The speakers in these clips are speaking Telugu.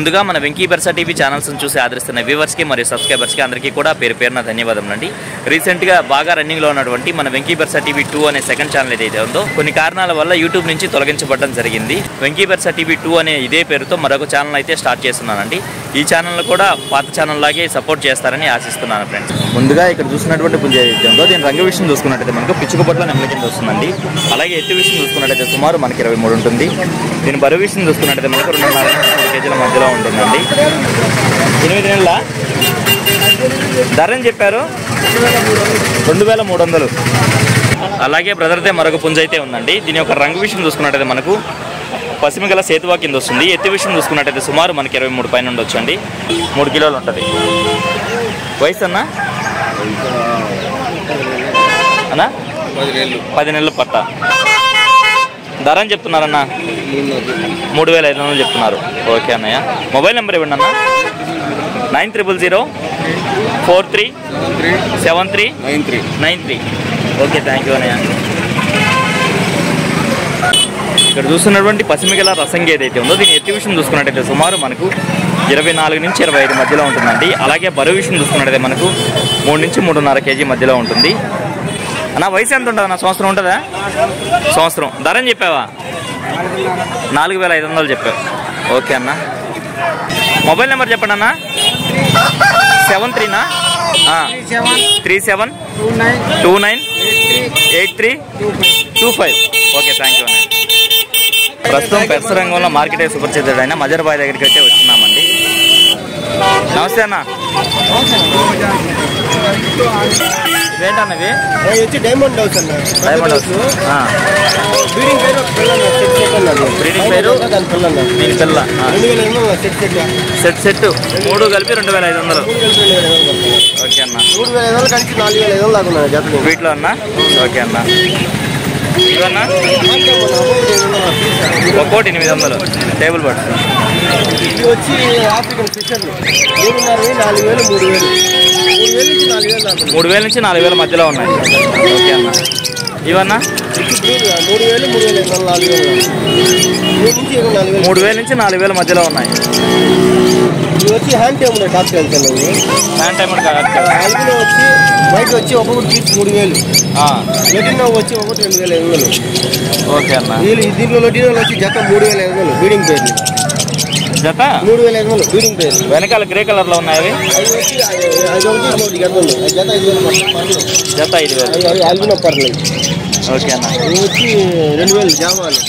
ముందుగా మన వెంకీ బర్సా టీవీ ఛానల్స్ని చూసి ఆదరిస్తున్న వ్యూవర్స్కి మరియు సబ్స్క్రైబర్స్కి అందరికీ కూడా పేరు పేరున ధన్యవాదములండి. రీసెంట్గా బాగా రన్నింగ్లో ఉన్నటువంటి మన వెంకీ బర్సా టీవీ 2 అనే సెకండ్ ఛానల్ ఏదైతే ఉందో కొన్ని కారణాల వల్ల యూట్యూబ్ నుంచి తొలగించబడడం జరిగింది. వెంకీ బర్సా టీవీ 2 అనే ఇదే పేరుతో మరొక ఛానల్ అయితే స్టార్ట్ చేస్తున్నానండి. ఈ ఛానల్ కూడా పాత ఛానల్ లాగే సపోర్ట్ చేస్తారని ఆశిస్తున్నాను ఫ్రెండ్స్. ముందుగా ఇక్కడ చూసినటువంటి పుంజ ఏదైతే ఉందో దీని రంగు విషయం చూసుకున్నట్టయితే మనకు పిచ్చుకపొట్ల నెమలి కింద వస్తుందండి. అలాగే ఎత్తు విషయం చూసుకున్నట్టయితే సుమారు మనకి 23 ఉంటుంది. దీని బరువు విషయం చూసుకున్నట్టయితే మనకు 2.5 కేజీల మధ్యలో ఉంటుందండి. 8 నెలల ధర అని చెప్పారు 2300. అలాగే బ్రదర్దే మరొక పుంజ అయితే ఉందండి. దీని యొక్క రంగు విషయం చూసుకున్నట్టయితే మనకు పసిమిగల సేతువా కింద వస్తుంది. ఎత్తు విషయం చూసుకున్నట్టయితే సుమారు మనకి 23 పైన ఉండొచ్చు అండి. 3 కిలోలు ఉంటుంది. వయసు అన్నా 10 నెలలు పట్ట. ధర అని చెప్తున్నారన్న 3500 చెప్తున్నారు. ఓకే అన్నయ్య. మొబైల్ నెంబర్ ఇవ్వండి అన్న. 9000437393. ఓకే, థ్యాంక్ యూ అన్నయ్య. ఇక్కడ చూస్తున్నటువంటి పసిమిగల రసంగి ఏదైతే ఉందో దీని ఎత్తు విషయం చూసుకున్నట్టయితే సుమారు మనకు 24 నుంచి 25 మధ్యలో ఉంటుందండి. అలాగే బరువు విషయం చూసుకున్నట్టయితే మనకు 3 నుంచి 3.5 కేజీ మధ్యలో ఉంటుంది. అన్న వయసు ఎంత ఉంటుంది అన్న? సంవత్సరం ఉంటుందా? సంవత్సరం. ధర అని చెప్పావా? 4500 చెప్పావు. ఓకే అన్న. మొబైల్ నెంబర్ చెప్పండి అన్న. 7337298325. ఓకే, థ్యాంక్ యూ అన్న. ప్రస్తుతం పెర్స రంగంలో మార్కెట్ సుపరిచితుడు అయిన మజర్బాయ్ దగ్గరికి అయితే వచ్చినామండి. నమస్తే అన్న. ఇవేంటన్నవి? డైమండ్ హౌస్ అన్న. Diamond house. బ్రీడింగ్ పేరు దీని పిల్ల. సెట్ 3 కలిపి 2500. ఓకే అన్న. 3500 కలిసి 4500 దాకా వీటిలో అన్న. ఓకే అన్న. ఇవన్నా ఒక్కోటి 800 టేబుల్ బర్డ్స్. ఇది వచ్చి ఆఫ్రికన్ ఫిషర్లు 3000 నుంచి 4000 మధ్యలో ఉన్నాయి. ఓకే అన్న. ఇవన్నా 3000 నుంచి 4000 మధ్యలో ఉన్నాయి. ఇది వచ్చి hand timer doctor. Hand timer ఐదులో వచ్చి బయట వచ్చి ఒక్కొక్కటి తీసి 3000. లొటినో వచ్చి ఒకటి 2500. ఓకే అన్న. దీంట్లో లొటినో వచ్చి జత 3500 బీడింగ్ పేరు. జత 3500 బీడింగ్ పేరు. వెనకాల గ్రే కలర్ లో ఉన్నాయి. జత 5000. అల్బినో పర్లేదు. ఓకే అన్న. ఇది వచ్చి 2000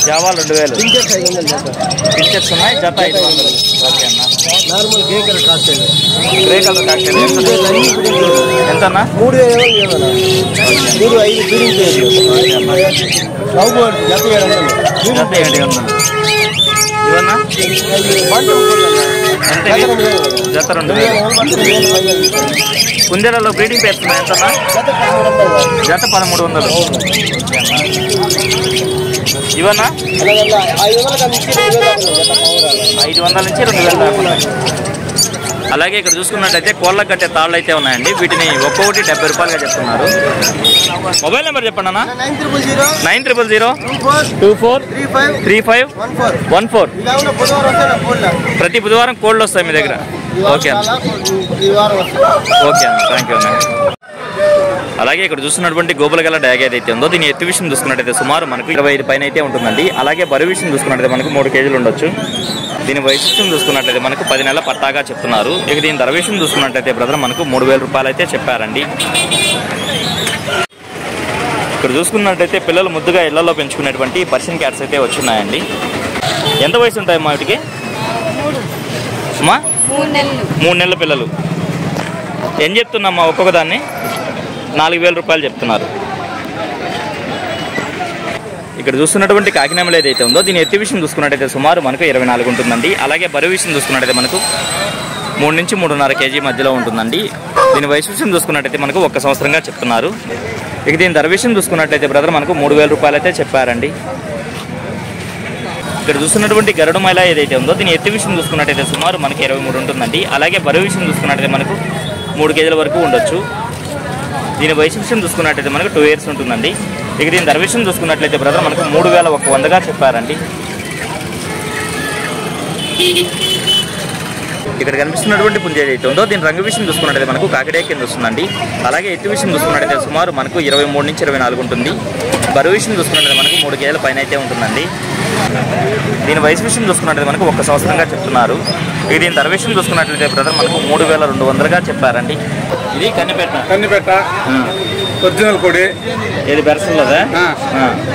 జావాలు 2000. పించర్స్ 500 జత. పించర్స్ ఉన్నాయి. జత 500. ఓకే అన్న. Normal grey colour cocktail. Grey colour cocktail ఎంత అన్న? 3500. 35 బీడింగ్ పేరు. లవ్ బర్డ్ జత 700. జత 700. ఇవన్నా జత 2000. కుందేలలో బ్రీడింగ్ పేర్స్ ఉన్నాయి. ఎంతన్నా? జత 1300. ఇవన్నా 500 నుంచి 2000 దాకా. అలాగే ఇక్కడ చూసుకున్నట్టయితే కోళ్ళకు కట్టే తాళ్ళు అయితే ఉన్నాయండి. వీటిని ఒక్కొక్కటి 70 రూపాయలుగా చెప్తున్నారు. మొబైల్ నెంబర్ చెప్పండి అన్న. 9000243514. ప్రతి బుధవారం కోళ్ళు వస్తాయి మీ దగ్గర? ఓకే అన్న. ఓకే అన్న, థ్యాంక్ యూ అన్న. అలాగే ఇక్కడ చూస్తున్నటువంటి గోపులగల డ్యాగ్ ఏదైతే ఉందో దీని ఎత్తు విషయం చూసుకున్నట్టయితే సుమారు మనకు 25 పైన అయితే ఉంటుందండి. అలాగే బరువు విషయం చూసుకున్నట్టయితే మనకు 3 కేజీలు ఉండొచ్చు. దీని వైశిష్ట్యం చూసుకున్నట్లయితే మనకు 10 నెలల పట్టాగా చెప్తున్నారు. ఇక దీని ధర విషయం చూసుకున్నట్టయితే బ్రదర్ మనకు 3000 రూపాయలు అయితే చెప్పారండి. ఇక్కడ చూసుకున్నట్టయితే పిల్లలు ముద్దుగా ఇళ్లలో పెంచుకునేటువంటి పర్షియన్ క్యాట్స్ అయితే వచ్చున్నాయండి. ఎంత వయసు ఉంటాయమ్మా వీటికి? 3 నెలల పిల్లలు. ఏం చెప్తున్నామ్మా ఒక్కొక్క దాన్ని? 4000 రూపాయలు చెప్తున్నారు. ఇక్కడ చూస్తున్నటువంటి కాకినామలు ఏదైతే ఉందో దీని ఎత్తు విషయం చూసుకున్నట్టయితే సుమారు మనకు 24 ఉంటుందండి. అలాగే బరువు విషయం చూసుకున్నట్టయితే మనకు 3 నుంచి 3.5 కేజీ మధ్యలో ఉంటుందండి. దీని వయసు విషయం చూసుకున్నట్టయితే మనకు 1 సంవత్సరంగా చెప్తున్నారు. ఇక దీని ధర విషయం చూసుకున్నట్టయితే బ్రదర్ మనకు 3000 రూపాయలు అయితే చెప్పారండి. ఇక్కడ చూస్తున్నటువంటి గరుడ మైల ఏదైతే ఉందో దీని ఎత్తు విషయం చూసుకున్నట్టయితే సుమారు మనకి 23 ఉంటుందండి. అలాగే బరువు విషయం చూసుకున్నట్టయితే మనకు 3 కేజీల వరకు ఉండొచ్చు. దీని వయసు విషయం చూసుకున్నట్టయితే మనకు 2 years ఉంటుందండి. ఇక దీని ధర విషయం చూసుకున్నట్లయితే బ్రదర్ మనకు 3100గా చెప్పారండి. ఇక్కడ కనిపిస్తున్నటువంటి పుంజ ఏదైతే ఉందో దీని రంగు విషయం చూసుకున్నట్టయితే మనకు కాకిడే కింద వస్తుందండి. అలాగే ఎత్తు విషయం చూసుకున్నట్టయితే సుమారు మనకు 23 నుంచి 24 ఉంటుంది. బరువు విషయం చూసుకున్నట్టయితే మనకు 3 కేజీల పైన అయితే ఉంటుందండి. దీని వయసు విషయం చూసుకున్నట్లయితే మనకు 1 సంవత్సరంగా చెప్తున్నారు. ఇది దీని ధర విషయం చూసుకున్నట్లయితే బ్రదర్ మనకు 3200గా చెప్పారండి. ఇది కన్నిపెట్ట ఒరిజినల్ కోడి. ఇది బెరసలదా?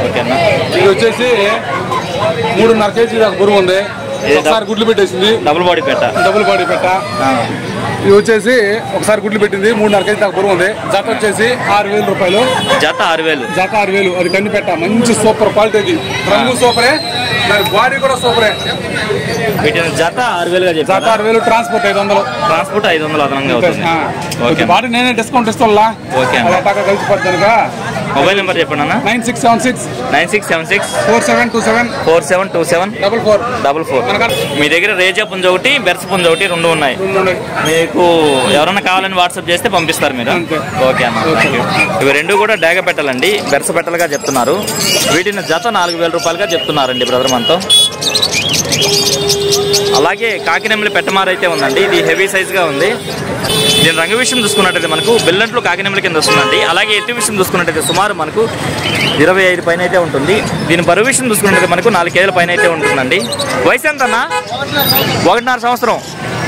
ఓకేనా. ఇది వచ్చేసి 3.5 కేజీ దాకా బరువు ఉంది. ఒకసారి గుడ్లు పెట్టేసింది. డబుల్ బాడీ పెట్ట. ఇది వచ్చేసి ఒకసారి గుడ్లు పెట్టింది. 3.5 కేజీ దాకా బరువు ఉంది. జత వచ్చేసి 6000 రూపాయలు. జత 6000. అది కన్నిపెట్ట మంచి సూపర్ క్వాలిటీ. రంగు సూపరే, బాడీ కూడా సూపరే. జత 6000గా చెప్పి. జత 6000. ట్రాన్స్పోర్ట్ 500. ట్రాన్స్పోర్ట్ 500 అదనంగా అవుతుంది. బాడీ నేనే డిస్కౌంట్ ఇస్తా. ఓకే. కలిసిపోతాను. మొబైల్ నెంబర్ చెప్పండి అన్న. 9676 4727 44. మీ దగ్గర రేజా పుంజ ఒకటి, బెర్స్ పుంజ ఒకటి 2 ఉన్నాయి. మీకు ఎవరన్నా కావాలని వాట్సాప్ చేస్తే పంపిస్తారు మీరు. ఓకే అన్న, థ్యాంక్ యూ. ఇవి 2 కూడా డాగ పెట్టాలండి, బెర్స పెట్టలుగా చెప్తున్నారు. వీటిని జత 4000 రూపాయలుగా చెప్తున్నారండి బ్రదర్ మనతో. అలాగే కాకినెమ్మలి పెట్టమారైతే ఉందండి. ఇది హెవీ సైజ్గా ఉంది. దీని రంగు విషయం చూసుకున్నట్టయితే మనకు బెల్లంట్లు కాకినెమ్మలి కింద వస్తుందండి. అలాగే ఎత్తు విషయం చూసుకున్నట్టయితే సుమారు మనకు 25 పైన అయితే ఉంటుంది. దీని బరువు విషయం చూసుకున్నట్టయితే మనకు 4 కేజీల పైన అయితే ఉంటుందండి. వయసు ఎంత అన్న? 1.5 సంవత్సరం.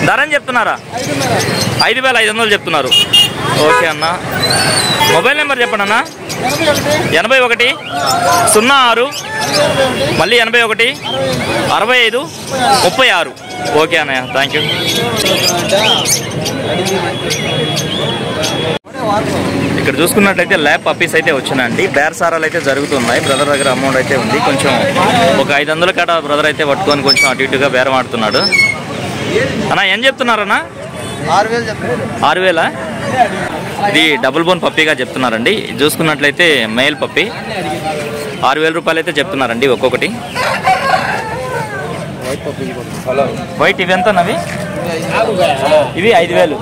ధర అని చెప్తున్నారా? 5500 చెప్తున్నారు. ఓకే అన్న. మొబైల్ నెంబర్ చెప్పండి అన్న. 81 06 మళ్ళీ 81 65 36. ఓకే అన్నయ్య, థ్యాంక్ యూ. ఇక్కడ చూసుకున్నట్లయితే ల్యాబ్ పప్పీస్ అయితే వచ్చినాయండి. బేరసారాలు అయితే జరుగుతున్నాయి. బ్రదర్ దగ్గర అమౌంట్ అయితే ఉంది. కొంచెం ఒక 500 కాడ బ్రదర్ అయితే పట్టుకొని కొంచెం అటు ఇటుగా బేరం ఆడుతున్నాడు. అన్న ఏం చెప్తున్నారన్నా? 6000. ఇది డబుల్ బోన్ పప్పీగా చెప్తున్నారండి. చూసుకున్నట్లయితే మేల్ పప్పీ 6000 రూపాయలు అయితే చెప్తున్నారండి ఒక్కొక్కటి. వైట్ ఇవి ఎంత అన్నవి? ఇవి 5000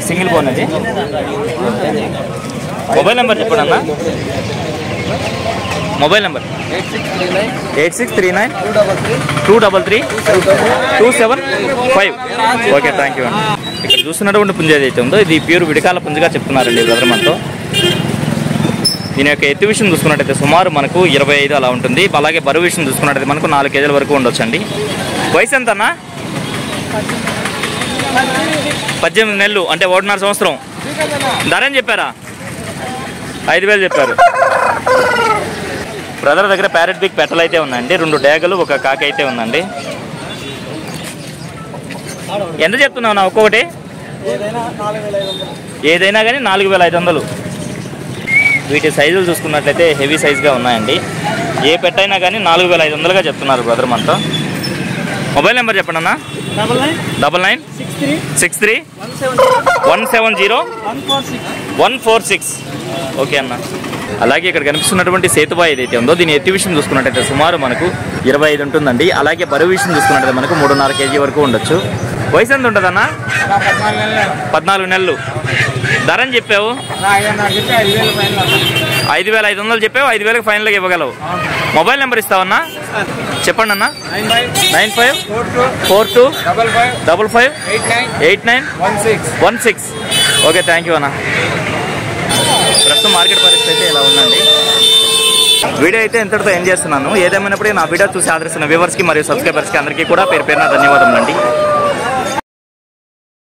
సింగిల్ బోన్ అది. మొబైల్ నెంబర్ చెప్పండి అన్న. Mobile number 8639 233 275. Okay, thank you అండి. ఇక్కడ చూస్తున్నటువంటి పుంజ ఏదైతే ఉందో ఇది ప్యూర్ విడికాల పుంజగా చెప్తున్నారండి బ్రదర్ మనతో. దీని యొక్క ఎత్తు విషయం చూసుకున్నట్టయితే సుమారు మనకు 25 అలా ఉంటుంది. అలాగే బరువు విషయం చూసుకున్నట్టయితే మనకు 4 కేజీల వరకు ఉండొచ్చండి. వయసు ఎంత అన్న? 18 నెలలు, అంటే 1.5 సంవత్సరం. ధర అని చెప్పారా? 5000 చెప్పారు. బ్రదర్ దగ్గర ప్యారెట్ బిగ్ పెట్టలు అయితే ఉందండి. 2 డేగలు, 1 కాకి అయితే ఉందండి. ఎంత చెప్తున్నావు నా ఒక్కొక్కటి? ఏదైనా కానీ 4500. వీటి సైజులు చూసుకున్నట్లయితే హెవీ సైజ్గా ఉన్నాయండి. ఏ పెట్టైనా కానీ 4500గా చెప్తున్నారు బ్రదర్ మనతో. మొబైల్ నెంబర్ చెప్పండి అన్న. 9963 170 146. ఓకే అన్న. అలాగే ఇక్కడ కనిపిస్తున్నటువంటి సేతుబాయి ఏదైతే ఉందో దీని ఎత్తు విషయం చూసుకున్నట్టయితే సుమారు మనకు 25 ఉంటుందండి. అలాగే బరువు విషయం చూసుకున్నట్టయితే మనకు 3.5 కేజీ వరకు ఉండొచ్చు. వయసు ఎంత ఉంటుంది అన్న? 14 నెలలు. ధర అని చెప్పావు? 5500 చెప్పావు. 5000కి ఫైనల్గా ఇవ్వగలవు. Mobile number ఇస్తావన్నా? చెప్పండి అన్న. 9542 55 8916. ఓకే, థ్యాంక్ యూ అన్న. ప్రస్తుతం మార్కెట్ పరిస్థితి అయితే ఇలా ఉందండి. వీడియో అయితే ఎంతటితో ఎండ్ చేస్తున్నాను. ఏదేమైనప్పుడు నా వీడియో చూసి ఆదరిస్తున్న వ్యూవర్స్కి మరియు సబ్స్క్రైబర్స్కి అందరికీ కూడా పేరు పేరున ధన్యవాదములు అండి.